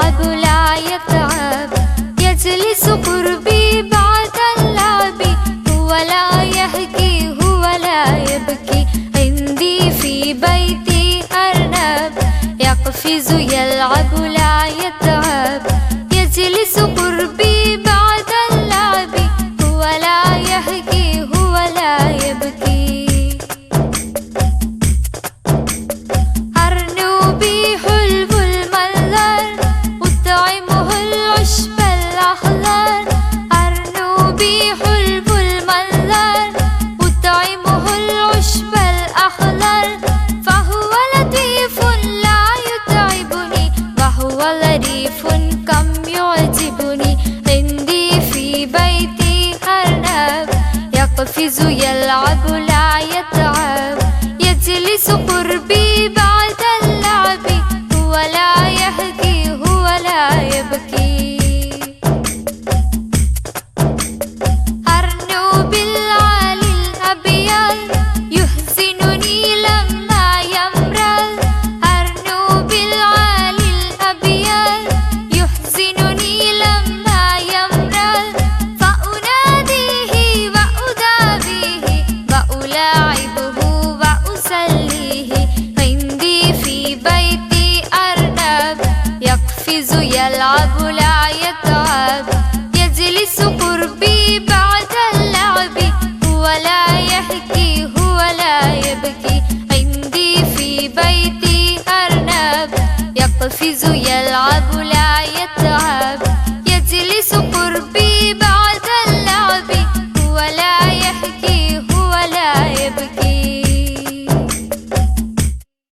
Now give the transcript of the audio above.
يلعب لا يتعب، يجلس قربي بعد اللعب، هو لا يهكي هو لا يبكي، عندي في بيتي أرنب يقفز يلعب لا يتعب، يجلس قربي بعد اللعب، هو لا يهكي هو لا يبكي. أرنوبي حلو المنظر أطعمه العشب الأخضر، أرنوبي حلو المنظر أطعمه العشب الأخضر، فهو لطيف لا يتعبني وهو ظريف كم يعجبني، عندي في بيتي أرنب يقفز يلعب لا يتعب، يجلس قربي بعد اللعب، هو لا يهكي هو لا يبكي. أرنوب العالي الأبيض يحزنني لما يمرض، أرنوب العالي الأبيض يحزنني لما يمرض، فأناديه وأداويه وألاعبه وأسليه، عندي في بيتي أرنب يقفز يلعب لا يتعب، يجلس قربي بعد اللعب، هو لا يهكي هو لا يبكي، عندي في بيتي أرنب يقفز يلعب لا يتعب.